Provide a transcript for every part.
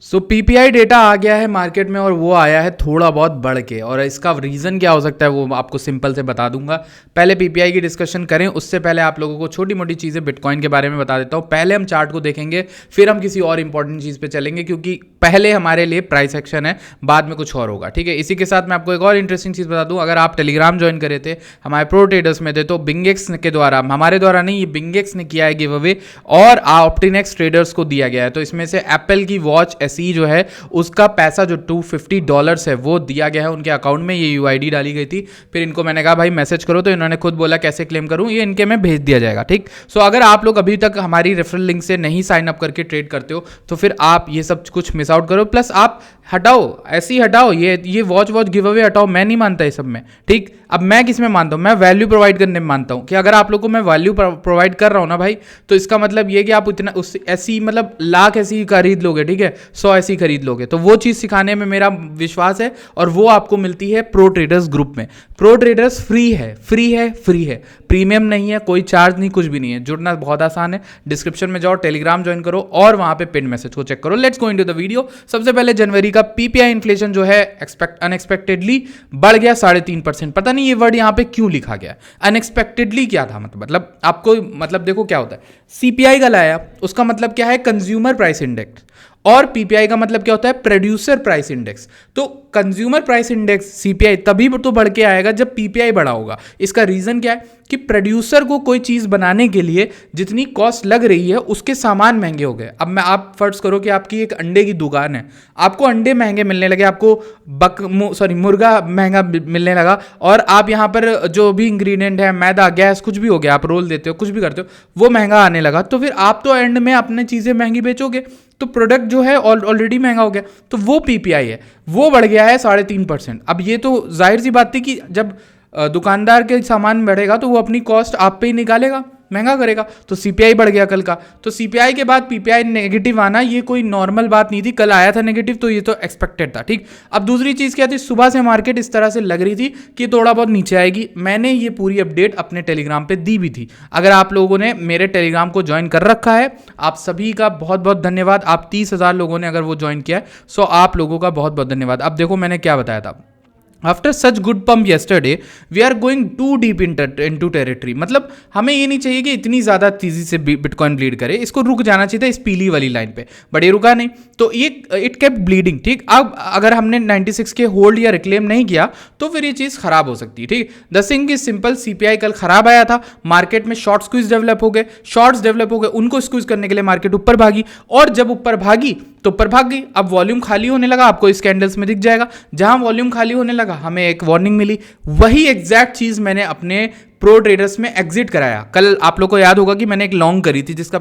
सो PPI data आ गया है market में और वो आया है थोड़ा बहुत बढ़ के, और इसका रीज़न क्या हो सकता है वो आपको सिंपल से बता दूंगा। पहले पीपीआई की डिस्कशन करें उससे पहले आप लोगों को छोटी मोटी चीज़ें बिटकॉइन के बारे में बता देता हूँ। पहले हम चार्ट को देखेंगे, फिर हम किसी और इंपॉर्टेंट चीज़ पे चलेंगे, क्योंकि पहले हमारे लिए प्राइस एक्शन है, बाद में कुछ और होगा। ठीक है, इसी के साथ मैं आपको एक और इंटरेस्टिंग चीज़ बता दूँ। अगर आप टेलीग्राम ज्वाइन करे थे, हमारे प्रो ट्रेडर्स में थे, तो बिंगेक्स के द्वारा, हमारे द्वारा नहीं, ये बिंगेक्स ने किया है गिव अवे और ऑप्टिनेक्स ट्रेडर्स को दिया गया है। तो इसमें से एप्पल की वॉच एसई जो है उसका पैसा जो $250 है वो दिया गया है उनके अकाउंट में। ये यूआईडी डाली गई थी, फिर इनको मैंने कहा भाई मैसेज करो, तो इन्होंने खुद बोला कैसे क्लेम करूं, ये इनके में भेज दिया जाएगा। ठीक, सो अगर आप लोग अभी तक हमारी रेफरल लिंक से नहीं साइन अप करके ट्रेड करते हो तो फिर आप ये सब कुछ मिस आउट करो। प्लस आप हटाओ, ऐसे ही हटाओ, ये वॉच गिव अवे हटाओ। मैं नहीं मानता ये सब में। ठीक, अब मैं किस में मानता हूँ? मैं वैल्यू प्रोवाइड करने में मानता हूँ कि अगर आप लोग को मैं वैल्यू प्रोवाइड कर रहा हूँ ना भाई, तो इसका मतलब ये कि आप इतना उस ऐसी मतलब लाख ऐसी खरीद लोगे, ठीक है, 100 ऐसी खरीद लोगे। तो वो चीज़ सिखाने में मेरा विश्वास है, और वो आपको मिलती है प्रो ट्रेडर्स ग्रुप में। प्रो ट्रेडर्स फ्री है, फ्री है, फ्री है, प्रीमियम नहीं है, कोई चार्ज नहीं, कुछ भी नहीं है। जुड़ना बहुत आसान है, डिस्क्रिप्शन में जाओ, टेलीग्राम ज्वाइन करो और वहां पे पिन मैसेज को चेक करो। Let's go into the video. सबसे पहले जनवरी का पीपीआई इन्फ्लेशन जो है अनएक्सपेक्टेडली बढ़ गया 3.5%। पता नहीं ये वर्ड यहां पे क्यों लिखा गया, अनएक्सपेक्टेडली क्या था? मतलब आपको मतलब देखो क्या होता है, सीपीआई का लाया, उसका मतलब क्या है? कंज्यूमर प्राइस इंडेक्स, और पीपीआई का मतलब क्या होता है? Producer price index. तो कंज्यूमर प्राइस इंडेक्स सीपीआई तभी तो बढ़ के आएगा जब पीपीआई बढ़ा होगा। इसका रीजन क्या है कि प्रोड्यूसर को कोई चीज बनाने के लिए जितनी कॉस्ट लग रही है उसके सामान महंगे हो गए। अब मैं आप फर्ज करो कि आपकी एक अंडे की दुकान है, आपको अंडे महंगे मिलने लगे, आपको मुर्गा महंगा मिलने लगा, और आप यहाँ पर जो भी इंग्रेडिएंट है, मैदा, गैस, कुछ भी हो गया, आप रोल देते हो, कुछ भी करते हो, वो महंगा आने लगा। तो फिर आप तो एंड में अपने चीजें महंगी बेचोगे, तो प्रोडक्ट जो है ऑलरेडी महंगा हो गया, तो वो पीपीआई है, वो बढ़ गया है 3.5%। अब ये तो जाहिर सी बात थी कि जब दुकानदार के सामान बढ़ेगा तो वो अपनी कॉस्ट आप पे ही निकालेगा, महंगा करेगा, तो सीपीआई बढ़ गया कल का। तो सीपीआई के बाद पीपीआई नेगेटिव आना ये कोई नॉर्मल बात नहीं थी, कल आया था नेगेटिव, तो ये तो एक्सपेक्टेड था। ठीक, अब दूसरी चीज़ क्या थी, सुबह से मार्केट इस तरह से लग रही थी कि थोड़ा बहुत नीचे आएगी। मैंने ये पूरी अपडेट अपने टेलीग्राम पे दी भी थी। अगर आप लोगों ने मेरे टेलीग्राम को ज्वाइन कर रखा है, आप सभी का बहुत बहुत धन्यवाद। आप 30,000 लोगों ने अगर वो ज्वाइन किया है, सो आप लोगों का बहुत बहुत धन्यवाद। अब देखो मैंने क्या बताया था, after such good pump yesterday we are going to deep into territory. मतलब हमें ये नहीं चाहिए कि इतनी ज़्यादा तेजी से बिटकॉइन ब्लीड करे, इसको रुक जाना चाहिए था इस पीली वाली लाइन पे, बट ये रुका नहीं, तो ये इट केप्ट ब्लीडिंग। ठीक, अब अगर हमने 96 के होल्ड या रिक्लेम नहीं किया तो फिर ये चीज़ खराब हो सकती है। ठीक, the thing is simple, CPI कल खराब आया था, मार्केट में शॉर्ट स्क्वीज डेवलप हो गए, शॉर्ट्स डेवलप हो गए, उनको स्क्वीज करने के लिए मार्केट ऊपर भागी, और जब ऊपर भागी तो ऊपर भाग गई। अब वॉल्यूम खाली होने लगा, आपको इस कैंडल्स में दिख जाएगा, जहां वॉल्यूम खाली होने लगा हमें एक वार्निंग मिली। वही एग्जैक्ट चीज मैंने अपने प्रो ट्रेडर्स में एग्जिट कराया। कल आप लोग को याद होगा कि मैंने एक लॉन्ग करी थी जिसका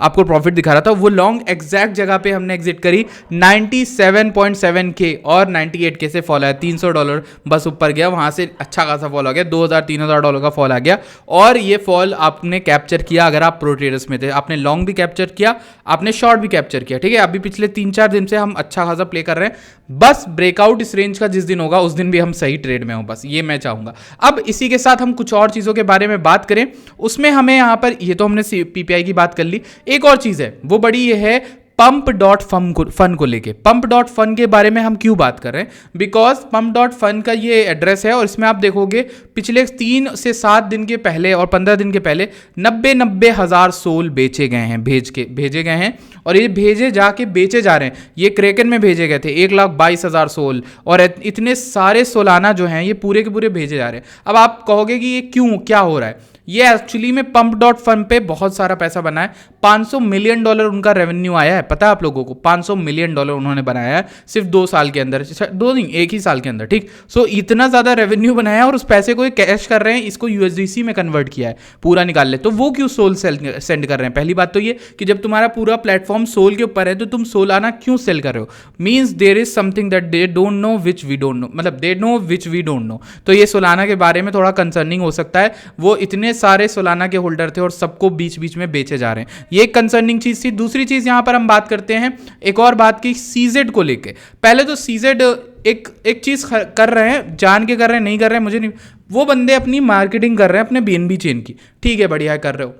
आपको प्रॉफिट दिखा रहा था, वो लॉन्ग एग्जैक्ट जगह पे हमने एग्जिट करी 97.7K और 98K से फॉल आया, $300 बस ऊपर गया, वहां से अच्छा खासा फॉल आ गया, $2,000-3,000 का फॉल आ गया, और ये फॉल आपने कैप्चर किया। अगर आप प्रो ट्रेडर्स में थे, आपने लॉन्ग भी कैप्चर किया, आपने शॉर्ट भी कैप्चर किया। ठीक है, अभी पिछले 3-4 दिन से हम अच्छा खासा प्ले कर रहे हैं, बस ब्रेकआउट इस रेंज का जिस दिन होगा उस दिन भी हम सही ट्रेड में हो, बस ये मैं चाहूंगा। अब इसी के साथ हम कुछ और चीजों के बारे में बात करें, उसमें हमें यहां पर, ये तो हमने पीपीआई की बात कर ली, एक और चीज है वो बड़ी ये है pump.fun को लेके। pump.fun के बारे में हम क्यों बात कर रहे हैं, बिकॉज pump.fun का ये एड्रेस है, और इसमें आप देखोगे पिछले 3 से 7 दिन के पहले और 15 दिन के पहले 90 हज़ार सोल बेचे गए हैं, भेजे गए हैं, और ये भेजे जाके बेचे जा रहे हैं। ये क्रेकन में भेजे गए थे 1,22,000 सोल, और इतने सारे सोलाना जो हैं ये पूरे के पूरे भेजे जा रहे हैं। अब आप कहोगे कि ये क्यों, क्या हो रहा है? ये एक्चुअली में pump.fun पे बहुत सारा पैसा बना है, $500 मिलियन उनका रेवेन्यू आया है, पता है आप लोगों को? $500 मिलियन उन्होंने बनाया है सिर्फ 2 साल के अंदर, 2 नहीं, 1 ही साल के अंदर। ठीक, सो इतना ज्यादा रेवेन्यू बनाया है, और उस पैसे को कैश कर रहे हैं, इसको यूएसडीसी में कन्वर्ट किया है, पूरा निकाल ले। तो वो क्यों सोल सेंड कर रहे हैं? पहली बात तो ये कि जब तुम्हारा पूरा प्लेटफॉर्म सोल के ऊपर है तो तुम सोलाना क्यों सेल कर रहे हो? Means there is something that they don't know which we don't know, मतलब they know which we don't know. तो ये सोलाना के बारे में थोड़ा कंसर्निंग हो सकता है, वो इतने सारे सोलाना के होल्डर थे और सबको बीच बीच में बेचे जा रहे हैं, ये एक कंसर्निंग चीज थी। दूसरी चीज यहां पर हम बात करते हैं एक और बात की, सीजेड को लेके। पहले तो सीजेड एक चीज कर रहे हैं, जान के कर रहे हैं, नहीं कर रहे हैं मुझे नहीं, वो बंदे अपनी मार्केटिंग कर रहे हैं अपने बीएनबी चेन की, ठीक है, बढ़िया कर रहे हो।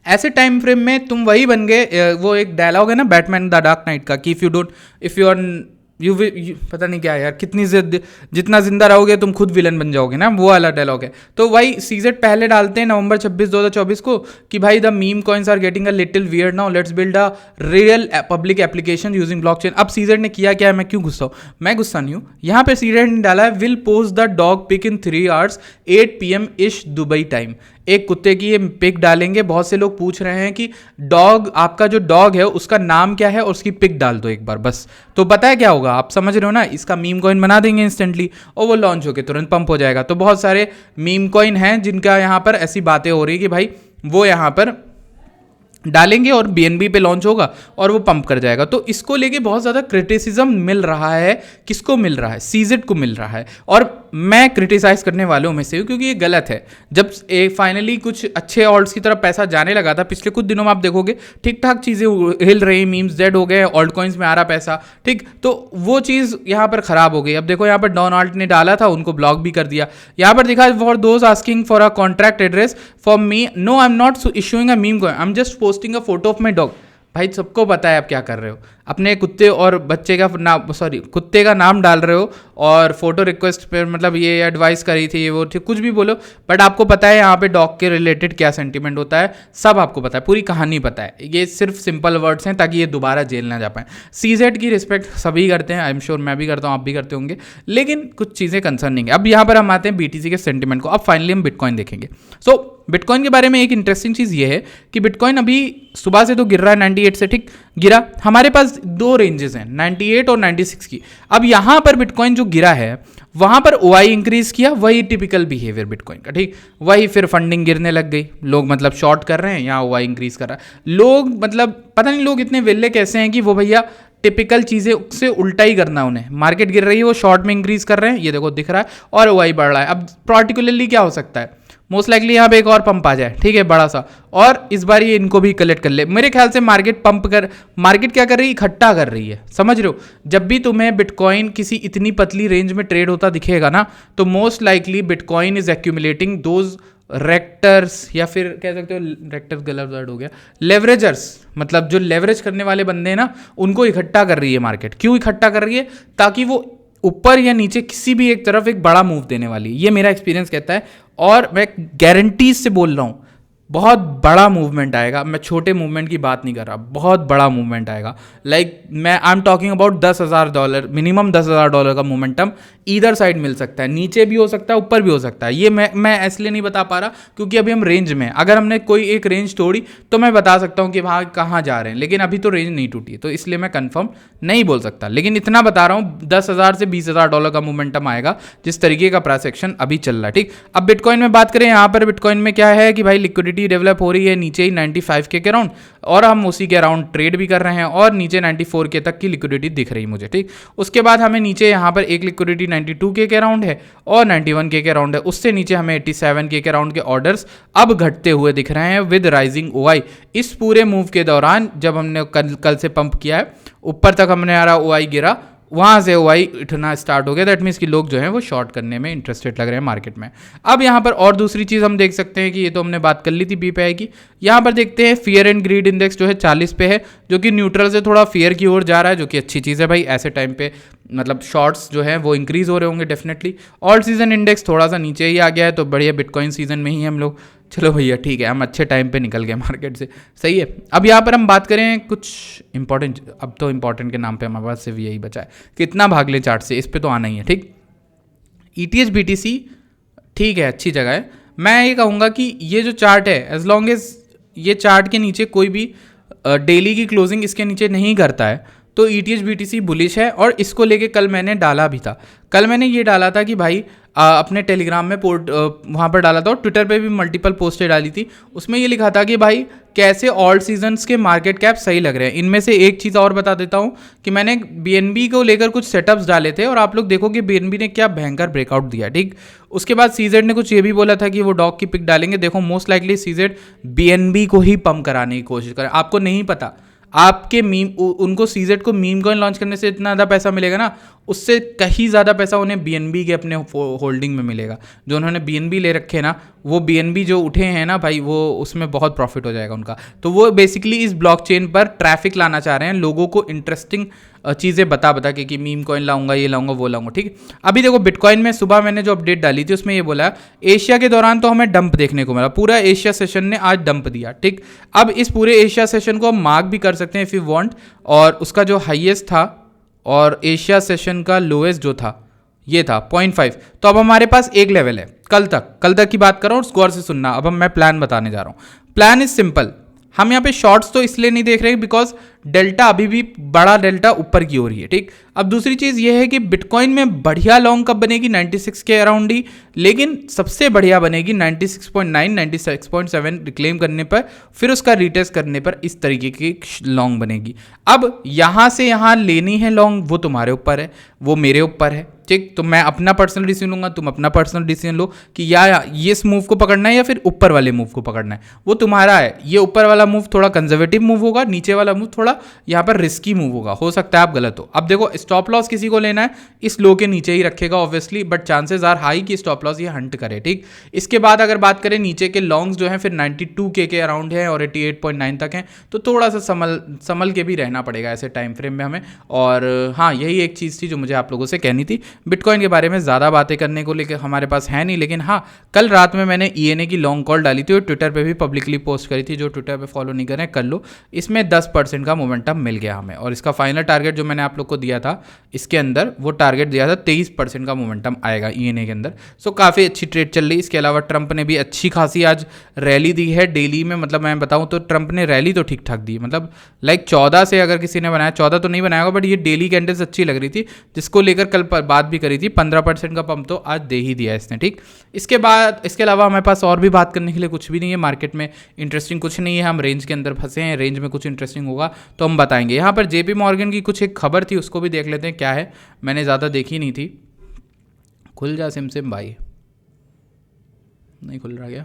ऐसे टाइम फ्रेम में तुम वही बन गए। वो एक डायलॉग है ना बैटमैन द डार्क नाइट का कि इफ यू आर पता नहीं क्या है यार, जितना जिंदा रहोगे तुम खुद विलन बन जाओगे ना, वो वाला डायलॉग है। तो वही सीजेड पहले डालते हैं नवंबर 26 2024 को कि भाई the meme coins are getting a little weird now, let's build a real public application using blockchain. अब सीजेड ने किया क्या है, मैं क्यों गुस्सा हूँ? मैं गुस्सा नहीं हूँ, यहाँ पे सीजेड ने डाला है will post the dog pic in 3 hours 8 PM ish Dubai time. एक कुत्ते की ये पिक डालेंगे। बहुत से लोग पूछ रहे हैं कि आपका जो डॉग है उसका नाम क्या है और उसकी पिक डाल दो एक बार बस, तो पता है क्या होगा, आप समझ रहे हो ना, इसका मीम कॉइन बना देंगे इंस्टेंटली और वो लॉन्च होकर तुरंत पंप हो जाएगा। तो बहुत सारे मीम कॉइन हैं जिनका यहाँ पर ऐसी बातें हो रही है कि भाई वो यहाँ पर डालेंगे और BNB पे लॉन्च होगा और वो पंप कर जाएगा। तो इसको लेके बहुत ज़्यादा क्रिटिसिज्म मिल रहा है। किसको मिल रहा है? सीजेड को मिल रहा है। और मैं क्रिटिसाइज करने वालों में से हूँ क्योंकि ये गलत है। जब फाइनली कुछ अच्छे ऑल्ट्स की तरफ पैसा जाने लगा था, पिछले कुछ दिनों में आप देखोगे ठीक ठाक चीज़ें हिल रही, मीम्स डेड हो गए, ऑल्ट कॉइन्स में आ रहा पैसा, ठीक, तो वो चीज़ यहाँ पर खराब हो गई। अब देखो यहाँ पर डोनाल्ड ने डाला था, उनको ब्लॉक भी कर दिया। यहाँ पर दिखा for those asking for a contract address for me, no I am not issuing a meme coin, I am just posting a photo of my dog. भाई सबको पता है आप क्या कर रहे हो, अपने कुत्ते और बच्चे का नाम, सॉरी कुत्ते का नाम डाल रहे हो और फोटो रिक्वेस्ट पे मतलब ये एडवाइस करी थी, ये वो थी, कुछ भी बोलो, बट आपको पता है यहाँ पे डॉग के रिलेटेड क्या सेंटीमेंट होता है, सब आपको पता है, पूरी कहानी पता है। ये सिर्फ सिंपल वर्ड्स हैं ताकि ये दोबारा जेल ना जा पाए। सीजेड की रिस्पेक्ट सभी करते हैं, आई एम श्योर मैं भी करता हूँ, आप भी करते होंगे, लेकिन कुछ चीज़ें कंसर्निंग है। अब यहाँ पर हम आते हैं BTC के सेंटीमेंट को। अब फाइनली हम बिटकॉइन देखेंगे। सो बिटकॉइन के बारे में एक इंटरेस्टिंग चीज़ ये है कि बिटकॉइन अभी सुबह से तो गिर रहा है 98 से, ठीक गिरा। हमारे पास दो रेंजेस हैं 98 और 96 की। अब यहाँ पर बिटकॉइन जो गिरा है वहाँ पर OI इंक्रीज किया, वही टिपिकल बिहेवियर बिटकॉइन का, ठीक, वही फिर फंडिंग गिरने लग गई, लोग मतलब शॉर्ट कर रहे हैं, यहाँ OI इंक्रीज कर रहा है। लोग मतलब पता नहीं लोग इतने वेल्ले कैसे हैं कि वो भैया टिपिकल चीज़ें से उल्टा ही करना उन्हें। मार्केट गिर रही है, वो शॉर्ट में इंक्रीज कर रहे हैं, ये देखो दिख रहा है, और OI बढ़ रहा है। अब पार्टिकुलरली क्या हो सकता है, मोस्ट लाइकली यहाँ पे एक और पंप आ जाए, ठीक है, बड़ा सा, और इस बार ये इनको भी कलेक्ट कर ले। मेरे ख्याल से मार्केट क्या कर रही है, इकट्ठा कर रही है, समझ रहे हो। जब भी तुम्हें बिटकॉइन किसी इतनी पतली रेंज में ट्रेड होता दिखेगा ना, तो most likely bitcoin is accumulating those rector's, या फिर कह सकते हो रेक्टर्स गलत वर्ड हो गया, लेवरेजर्स, मतलब जो लेवरेज करने वाले बंदे हैं ना, उनको इकट्ठा कर रही है मार्केट। क्यों इकट्ठा कर रही है? ताकि वो ऊपर या नीचे किसी भी एक तरफ एक बड़ा मूव देने वाली है। ये मेरा एक्सपीरियंस कहता है, और मैं गारंटीज से बोल रहा हूँ बहुत बड़ा मूवमेंट आएगा। मैं छोटे मूवमेंट की बात नहीं कर रहा, बहुत बड़ा मूवमेंट आएगा। लाइक मैं I am talking about $10,000, minimum $10,000 का मोमेंटम ईदर साइड मिल सकता है, नीचे भी हो सकता है, ऊपर भी हो सकता है। ये मैं इसलिए नहीं बता पा रहा क्योंकि अभी हम रेंज में, अगर हमने कोई एक रेंज तोड़ी तो मैं बता सकता हूँ कि वहाँ कहाँ जा रहे हैं, लेकिन अभी तो रेंज नहीं टूटी, तो इसलिए मैं कंफर्म नहीं बोल सकता। लेकिन इतना बता रहा हूँ, $10,000 से $20,000 का मोमेंटम आएगा जिस तरीके का प्राइस एक्शन अभी चल रहा है, ठीक। अब बिटकॉइन में बात करें, यहाँ पर बिटकॉइन में क्या है कि भाई लिक्विडिटी डेवलप हो रही है नीचे ही 95K के अराउंड, और हम उसी के अराउंड ट्रेड भी कर रहे हैं, और नीचे 94K तक की लिक्विडिटी दिख रही है मुझे, ठीक। उसके बाद हमें नीचे यहाँ पर एक लिक्विडिटी 92K के अराउंड है और 91K के अराउंड है। उससे नीचे हमें 87K के अराउंड के ऑर्डर्स अब घटते हुए दिख रहे हैं विद राइजिंग OI। इस पूरे मूव के दौरान जब हमने कल से पंप किया है, ऊपर तक हमने आ रहा OI गिरा, वहाँ से OI उठना स्टार्ट हो गया। दैट मीन्स कि लोग जो हैं वो शॉर्ट करने में इंटरेस्टेड लग रहे हैं मार्केट में। अब यहाँ पर और दूसरी चीज़ हम देख सकते हैं कि ये तो हमने बात कर ली थी BPI की। यहाँ पर देखते हैं फियर एंड ग्रीड इंडेक्स जो है 40 पे है, जो कि न्यूट्रल से थोड़ा फियर की ओर जा रहा है, जो कि अच्छी चीज़ है भाई। ऐसे टाइम पे मतलब शॉर्ट्स जो है वो इंक्रीज हो रहे होंगे डेफिनेटली। ऑल सीजन इंडेक्स थोड़ा सा नीचे ही आ गया है, तो बढ़िया बिटकॉइन सीजन में ही हम लोग, चलो भैया ठीक है, हम अच्छे टाइम पे निकल गए मार्केट से, सही है। अब यहाँ पर हम बात करें कुछ इंपॉर्टेंट, अब तो इंपॉर्टेंट के नाम पे हमारे पास सिर्फ यही बचा है, कितना भाग ले चार्ट से, इस पे तो आना ही है, ठीक। ETH BTC ठीक है, अच्छी जगह है। मैं ये कहूँगा कि ये जो चार्ट है, एज लॉन्ग एज ये चार्ट के नीचे कोई भी डेली की क्लोजिंग इसके नीचे नहीं करता है, तो ETH BTC बुलिश है। और इसको लेके कल मैंने डाला भी था, कल मैंने ये डाला था कि भाई अपने टेलीग्राम में वहाँ पर डाला था, और ट्विटर पे भी मल्टीपल पोस्टें डाली थी। उसमें ये लिखा था कि भाई कैसे ऑल सीजन्स के मार्केट कैप सही लग रहे हैं। इनमें से एक चीज़ और बता देता हूँ कि मैंने BNB को लेकर कुछ सेटअप्स डाले थे, और आप लोग देखो कि BNB ने क्या भयंकर ब्रेकआउट दिया, ठीक। उसके बाद CZ ने कुछ ये भी बोला था कि वो डॉग की पिक डालेंगे। देखो मोस्ट लाइकली CZ BNB को ही पंप कराने की कोशिश करें। आपको नहीं पता, आपके मीम, उनको CZ को मीम कॉइन लॉन्च करने से इतना ज़्यादा पैसा मिलेगा ना, उससे कहीं ज़्यादा पैसा उन्हें BNB के अपने होल्डिंग में मिलेगा। जो उन्होंने BNB ले रखे ना, वो BNB जो उठे हैं ना भाई, वो उसमें बहुत प्रॉफिट हो जाएगा उनका। तो वो बेसिकली इस ब्लॉकचेन पर ट्रैफिक लाना चाह रहे हैं, लोगों को इंटरेस्टिंग चीज़ें बता कि मीम कॉइन लाऊंगा, ये लाऊंगा, वो लाऊंगा, ठीक। अभी देखो बिटकॉइन में सुबह मैंने जो अपडेट डाली थी उसमें ये बोला एशिया के दौरान तो हमें डंप देखने को मिला, पूरा एशिया सेशन ने आज डंप दिया, ठीक। अब इस पूरे एशिया सेशन को हम मार्क भी कर सकते हैं इफ़ यू वांट, और उसका जो हाईएस्ट था और एशिया सेशन का लोएस्ट जो था ये था 0.5। तो अब हमारे पास एक लेवल है कल तक की बात कर रहा हूँ, गौर से सुनना। अब मैं प्लान बताने जा रहा हूँ। प्लान इज सिंपल, हम यहाँ पे शॉर्ट्स तो इसलिए नहीं देख रहे बिकॉज डेल्टा अभी भी बड़ा डेल्टा ऊपर की हो रही है, ठीक। अब दूसरी चीज़ ये है कि बिटकॉइन में बढ़िया लॉन्ग कब बनेगी 96 के अराउंड ही, लेकिन सबसे बढ़िया बनेगी 96.9 96.7 रिक्लेम करने पर, फिर उसका रिटेस्ट करने पर इस तरीके की लॉन्ग बनेगी। अब यहाँ से यहाँ लेनी है लॉन्ग, वो तुम्हारे ऊपर है, वो मेरे ऊपर है, ठीक। तो मैं अपना पर्सनल डिसीजन लूंगा, तुम अपना पर्सनल डिसीजन लो कि या ये इस मूव को पकड़ना है या फिर ऊपर वाले मूव को पकड़ना है, वो तुम्हारा है। ये ऊपर वाला मूव थोड़ा कंजर्वेटिव मूव होगा, नीचे वाला मूव थोड़ा यहाँ पर रिस्की मूव होगा, हो सकता है आप गलत हो। अब देखो स्टॉप लॉस किसी को लेना है इस लो के नीचे ही रखेगा obviously, but chances are high कि स्टॉप लॉस ये हंट करे, ठीक। इसके बाद अगर बात करें नीचे के लॉन्ग्स जो हैं फिर 92K के अराउंड है और 88.9 तक हैं, तो थोड़ा सा संभल के भी रहना पड़ेगा ऐसे टाइम फ्रेम में हमें। और हाँ, यही एक चीज़ थी जो मुझे आप लोगों से कहनी थी। बिटकॉइन के बारे में ज़्यादा बातें करने को लेकर हमारे पास है नहीं, लेकिन हाँ कल रात में मैंने ENA की लॉन्ग कॉल डाली थी और ट्विटर पे भी पब्लिकली पोस्ट करी थी, जो ट्विटर पे फॉलो नहीं करें कर लो। इसमें 10% का मोमेंटम मिल गया हमें, और इसका फाइनल टारगेट जो मैंने आप लोग को दिया था इसके अंदर, वो टारगेट दिया था 23% का मोमेंटम आएगा ENA के अंदर। सो काफ़ी अच्छी ट्रेड चल रही। इसके अलावा ट्रंप ने भी अच्छी खासी आज रैली दी है डेली में, मतलब मैं बताऊँ तो ट्रंप ने रैली तो ठीक ठाक दी, मतलब लाइक 14 से अगर किसी ने बनाया, 14 तो नहीं बनाया होगा, बट ये डेली कैंडल्स अच्छी लग रही थी, जिसको लेकर कल बात भी करी थी। 15% का पंप तो आज दे ही दिया इसने, ठीक। इसके अलावा हमारे पास और भी बात करने के लिए कुछ भी नहीं है, मार्केट में इंटरेस्टिंग कुछ नहीं है, हम रेंज के अंदर फंसे हैं, रेंज में कुछ इंटरेस्टिंग होगा तो हम बताएंगे। यहाँ पर JP मॉर्गन की कुछ एक खबर थी, उसको भी देख लेते हैं क्या है, मैंने ज़्यादा देखी नहीं थी। खुल जा सिम भाई, नहीं खुल रहा क्या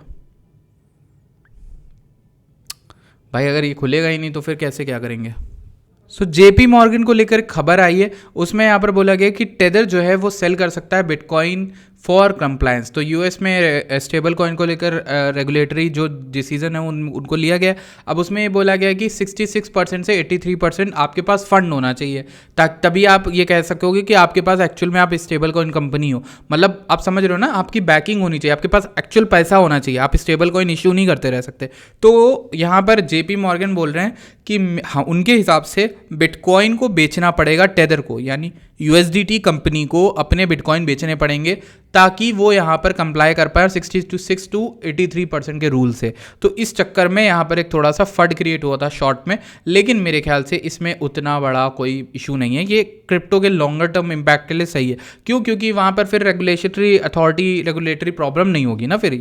भाई? अगर ये खुलेगा ही नहीं तो फिर कैसे क्या करेंगे? सो JP मॉर्गन को लेकर खबर आई है, उसमें यहाँ पर बोला गया कि टेदर जो है वो सेल कर सकता है बिटकॉइन फॉर कंप्लायंस। तो US में स्टेबल कॉइन को लेकर रेगुलेटरी जो डिसीजन है उनको लिया गया। अब उसमें ये बोला गया कि 66% से 83% आपके पास फंड होना चाहिए, तभी आप ये कह सकोगे कि आपके पास एक्चुअल में आप स्टेबल कॉइन कंपनी हो। मतलब आप समझ रहे हो ना, आपकी बैकिंग होनी चाहिए, आपके पास एक्चुअल पैसा होना चाहिए, आप स्टेबल कॉइन इशू नहीं करते रह सकते। तो यहाँ पर JP मॉर्गन बोल रहे हैं कि हाँ, उनके हिसाब से बिटकॉइन को बेचना पड़ेगा टेदर को, यानी USDT कंपनी को अपने बिटकॉइन बेचने पड़ेंगे ताकि वो यहाँ पर कंप्लाई कर पाए 66 to 83% के रूल से। तो इस चक्कर में यहाँ पर एक थोड़ा सा फड क्रिएट हुआ था शॉर्ट में, लेकिन मेरे ख्याल से इसमें उतना बड़ा कोई इशू नहीं है। ये क्रिप्टो के लॉन्गर टर्म इम्पैक्ट के लिए सही है। क्यों? क्योंकि वहाँ पर फिर रेगुलेटरी प्रॉब्लम नहीं होगी ना, फिर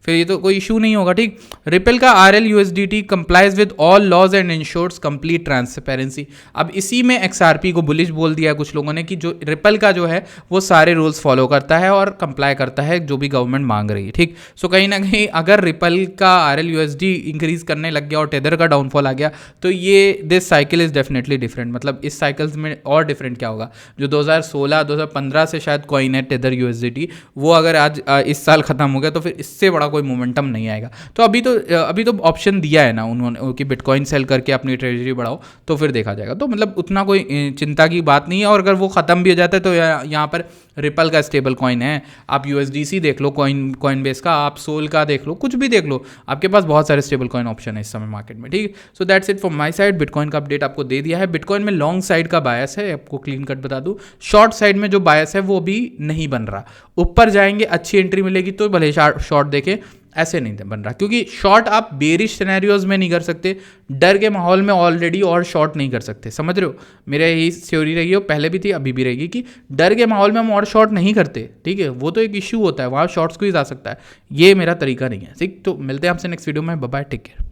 ये तो कोई इशू नहीं होगा, ठीक। रिपल का RL USDT complies with all laws and ensures complete transparency. अब इसी में XRP को बुलिश बोल दिया कुछ लोगों ने कि जो रिपल का जो है वो सारे रूल्स फॉलो करता है और कंप्लाई करता है जो भी गवर्नमेंट मांग रही है, ठीक। सो कहीं ना कहीं अगर रिपल का RL USD इंक्रीज करने लग गया और टेदर का डाउनफॉल आ गया तो ये this cycle is definitely different. मतलब इस साइकिल्स में और डिफरेंट क्या होगा, जो 2016-2015 से शायद कॉइन है टेदर USDT, वो अगर आज इस साल खत्म हो गया तो फिर इससे बड़ा कोई मोमेंटम नहीं आएगा। तो अभी तो ऑप्शन दिया है ना उन्होंने कि बिटकॉइन सेल करके अपनी ट्रेजरी बढ़ाओ, तो फिर देखा जाएगा। तो मतलब उतना कोई चिंता की बात नहीं है। और अगर वो ख़त्म भी हो जाता है तो यहाँ पर रिपल का स्टेबल कॉइन है, आप USDC देख लो, कॉइन बेस का, आप सोल का देख लो, कुछ भी देख लो, आपके पास बहुत सारे स्टेबल कॉइन ऑप्शन है इस समय मार्केट में, ठीक। So that's it from my side. Bitcoin का अपडेट आपको दे दिया है। बिटकॉइन में लॉन्ग साइड का बायस है, आपको क्लीन कट बता दूं। शॉर्ट साइड में जो बायस है वो भी नहीं बन रहा। ऊपर जाएंगे, अच्छी एंट्री मिलेगी तो भले शॉर्ट देखें, ऐसे नहीं बन रहा, क्योंकि शॉर्ट आप बेरिश सिनेरियोज में नहीं कर सकते, डर के माहौल में ऑलरेडी और शॉर्ट नहीं कर सकते, समझ रहे हो। मेरे यही थ्योरी रही हो, पहले भी थी अभी भी रहेगी, कि डर के माहौल में हम और शॉर्ट नहीं करते, ठीक है। वो तो एक इश्यू होता है, वहाँ शॉर्ट्स को ही जा सकता है, ये मेरा तरीका नहीं है, ठीक। तो मिलते हैं आपसे नेक्स्ट वीडियो में, बाय बाय, टेक केयर।